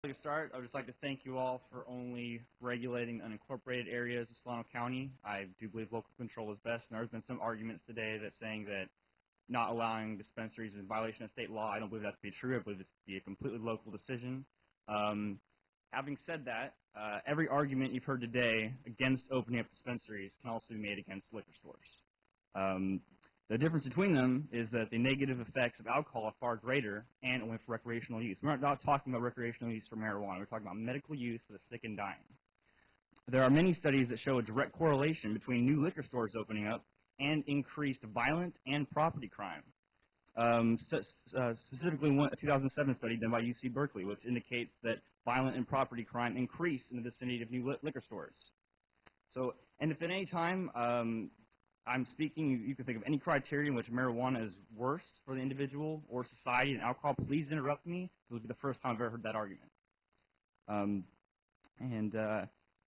To start, I would just like to thank you all for only regulating unincorporated areas of Solano County. I do believe local control is best, and there has been some arguments today that saying that not allowing dispensaries is in violation of state law. I don't believe that to be true. I believe this to be a completely local decision. Having said that, every argument you've heard today against opening up dispensaries can also be made against liquor stores. The difference between them is that the negative effects of alcohol are far greater and only for recreational use. We're not talking about recreational use for marijuana. We're talking about medical use for the sick and dying. There are many studies that show a direct correlation between new liquor stores opening up and increased violent and property crime. Specifically, a 2007 study done by UC Berkeley, which indicates that violent and property crime increase in the vicinity of new liquor stores. So, and if at any time I'm speaking, you can think of any criteria in which marijuana is worse for the individual or society than alcohol, please interrupt me. This will be the first time I've ever heard that argument. And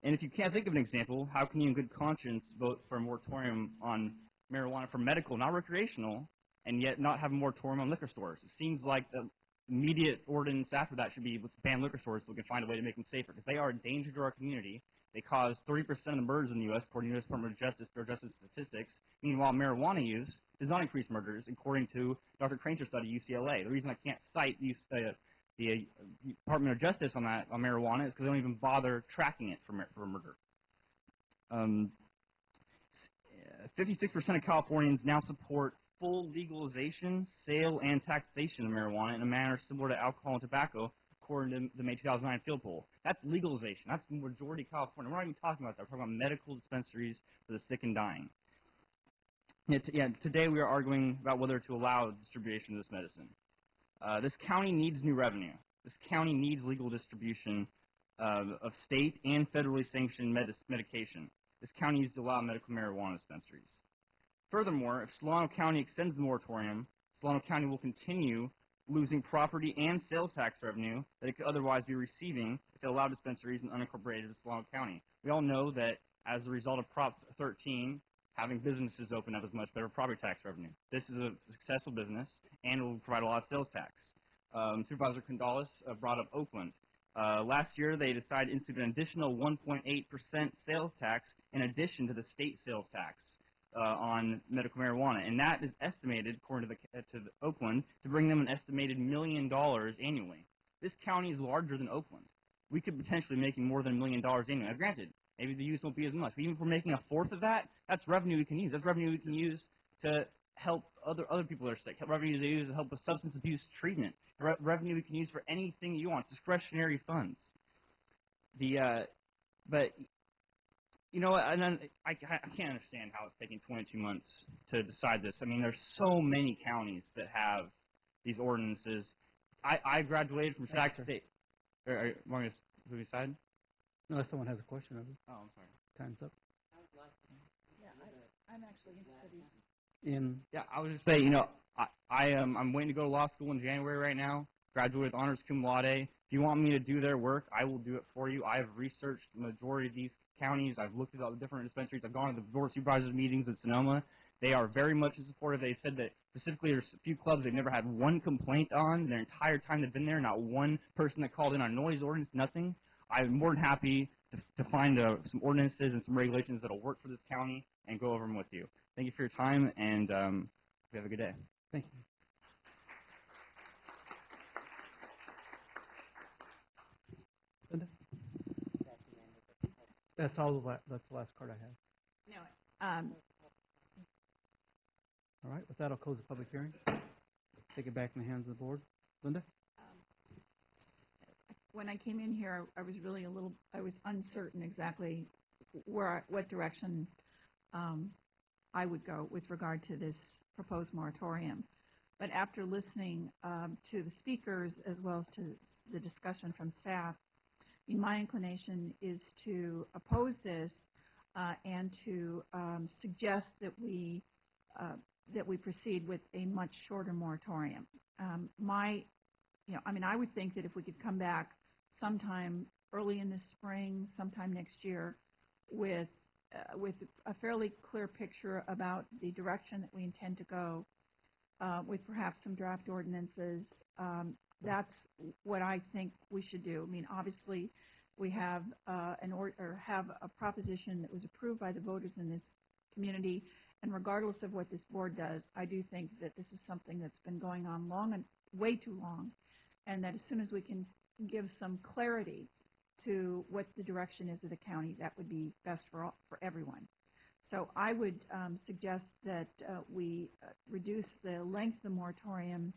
if you can't think of an example, how can you in good conscience vote for a moratorium on marijuana for medical, not recreational, and yet not have a moratorium on liquor stores? It seems like the immediate ordinance after that should be let's ban liquor stores so we can find a way to make them safer, because they are a danger to our community. They cause 30% of the murders in the U.S., according to the U.S. Department of Justice, Bureau of Justice Statistics. Meanwhile, marijuana use does not increase murders, according to Dr. Crane's study at UCLA. The reason I can't cite the Department of Justice on marijuana is because they don't even bother tracking it for murder. 56% of Californians now support full legalization, sale, and taxation of marijuana in a manner similar to alcohol and tobacco, according to the May 2009 field poll. That's legalization. That's the majority of California. We're not even talking about that. We're talking about medical dispensaries for the sick and dying. Today we are arguing about whether to allow distribution of this medicine. This county needs new revenue. This county needs legal distribution of state and federally sanctioned medication. This county needs to allow medical marijuana dispensaries. Furthermore, if Solano County extends the moratorium, Solano County will continue losing property and sales tax revenue that it could otherwise be receiving if it allowed dispensaries in unincorporated Solano County. We all know that as a result of Prop 13, having businesses open up is much better property tax revenue. This is a successful business and will provide a lot of sales tax. Supervisor Condalis brought up Oakland. Last year, they decided to institute an additional 1.8% sales tax in addition to the state sales tax on medical marijuana, and that is estimated, according to Oakland, to bring them an estimated $1 million annually. This county is larger than Oakland. We could potentially be making more than $1 million annually. Now, granted, maybe the use won't be as much, but even if we're making a fourth of that, that's revenue we can use. That's revenue we can use to help other people that are sick. Revenue to use to help with substance abuse treatment. Revenue we can use for anything you want. Discretionary funds. But you know, and then I can't understand how it's taking 22 months to decide this. I mean, there's so many counties that have these ordinances. I graduated from Sac State. Are you want me to move aside? No, someone has a question. Oh, I'm sorry. Time's up. Yeah, I'm actually interested in. Yeah, I was just saying, you know, I'm waiting to go to law school in January right now. Graduated with honors cum laude. If you want me to do their work, I will do it for you. I've researched the majority of these counties. I've looked at all the different dispensaries. I've gone to the Board of Supervisors meetings in Sonoma. They are very much supportive. They said that specifically there's a few clubs they've never had one complaint on their entire time they've been there. Not one person that called in on noise ordinance, nothing. I'm more than happy to find some ordinances and some regulations that will work for this county and go over them with you. Thank you for your time, and have a good day. Thank you. Linda? That's the last card I have. No. All right. With that, I'll close the public hearing. Take it back in the hands of the board. Linda? When I came in here, I was really I was uncertain exactly what direction I would go with regard to this proposed moratorium. But after listening to the speakers as well as to the discussion from staff, my inclination is to oppose this and to suggest that we proceed with a much shorter moratorium. I would think that if we could come back sometime early in the spring, sometime next year, with a fairly clear picture about the direction that we intend to go, with perhaps some draft ordinances, that's what I think we should do. I mean, obviously, we have have a proposition that was approved by the voters in this community, and regardless of what this board does, I do think that this is something that's been going on long and way too long, and that as soon as we can give some clarity to what the direction is of the county, that would be best for everyone. So I would suggest that we reduce the length of the moratorium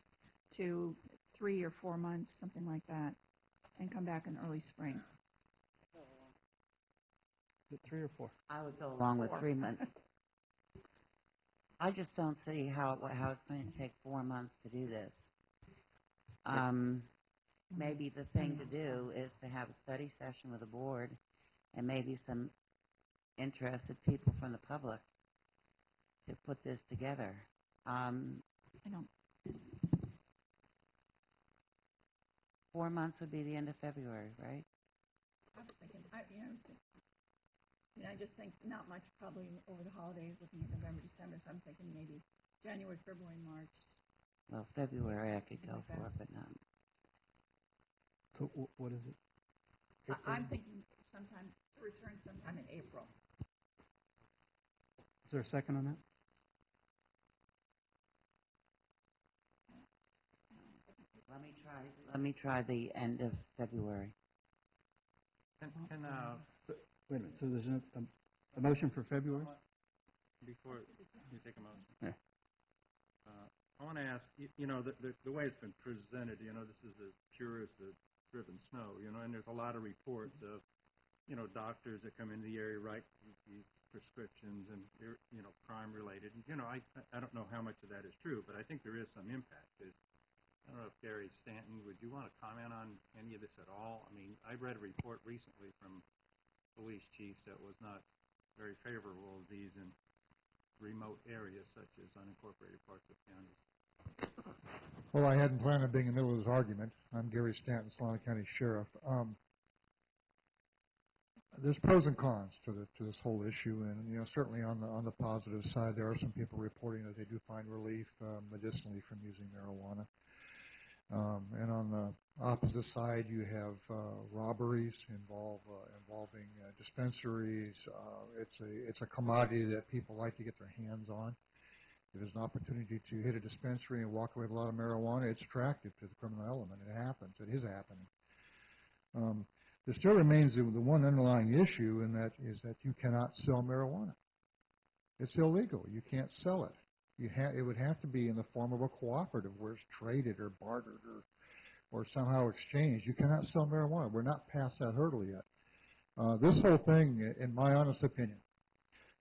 to 3 or 4 months, something like that, and come back in early spring. Is it 3 or 4? I would go along with 3 months. I just don't see how it's going to take 4 months to do this. Maybe the thing to do is to have a study session with the board and maybe some interested people from the public to put this together. I don't. 4 months would be the end of February, right? I was thinking, I just think not much probably over the holidays, looking at November, December, so I'm thinking maybe January, February, March. Well, February I could go for, but not. So what is it? I'm thinking return sometime in April. Is there a second on that? Let me try the end of February. Can Wait a minute. So there's a motion for February? Before you take a motion, Yeah. I want to ask, the way it's been presented, this is as pure as the driven snow, and there's a lot of reports of, doctors that come into the area, write these prescriptions and, crime-related. And, I don't know how much of that is true, but I think there is some impact. I don't know if Gary Stanton, would you want to comment on any of this at all? I mean, I read a report recently from police chiefs that was not very favorable of these in remote areas such as unincorporated parts of counties. Well, I hadn't planned on being in the middle of this argument. I'm Gary Stanton, Solano County Sheriff. There's pros and cons to this whole issue, and certainly on the positive side, there are some people reporting that they do find relief medicinally from using marijuana. And on the opposite side, you have robberies involving dispensaries. It's a commodity that people like to get their hands on. If there's an opportunity to hit a dispensary and walk away with a lot of marijuana, it's attractive to the criminal element. It happens. It is happening. There still remains the one underlying issue, and that is that you cannot sell marijuana. It's illegal. You can't sell it. It would have to be in the form of a cooperative where it's traded or bartered or somehow exchanged. You cannot sell marijuana. We're not past that hurdle yet. This whole thing, in my honest opinion,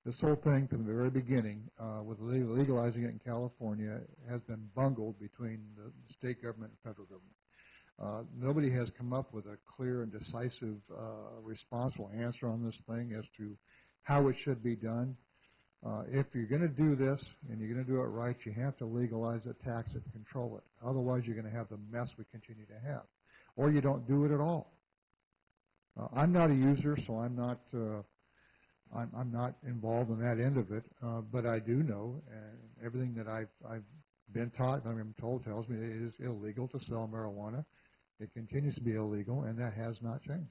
this whole thing from the very beginning, with legalizing it in California, has been bungled between the state government and federal government. Nobody has come up with a clear and decisive, responsible answer on this thing as to how it should be done. If you're going to do this and you're going to do it right, you have to legalize it, tax it, control it. Otherwise, you're going to have the mess we continue to have. Or you don't do it at all. I'm not a user, so I'm not involved in that end of it. But I do know, and everything that I've been taught, I'm told, tells me it is illegal to sell marijuana. It continues to be illegal, and that has not changed.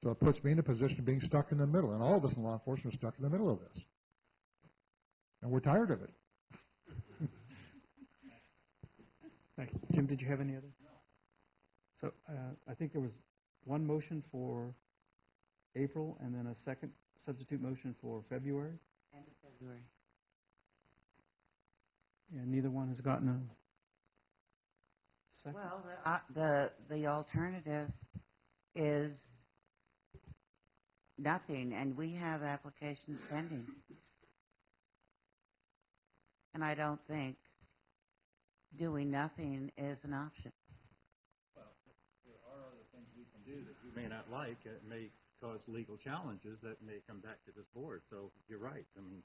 So it puts me in a position of being stuck in the middle, and all of us in law enforcement are stuck in the middle of this. And we're tired of it. Thank you. Jim, did you have any other? No. So I think there was one motion for April and then a second substitute motion for February. End of February. And neither one has gotten a second? Well, the alternative is nothing, and we have applications pending. And I don't think doing nothing is an option. Well, there are other things we can do that you may not like. It may cause legal challenges that may come back to this board. So you're right. I mean,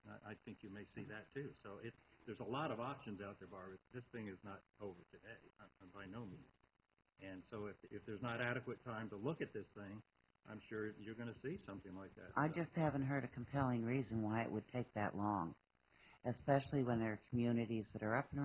I think you may see that too. So there's a lot of options out there, Barbara. This thing is not over today, by no means. And so if there's not adequate time to look at this thing, I'm sure you're going to see something like that. I just haven't heard a compelling reason why it would take that long, especially when there are communities that are up and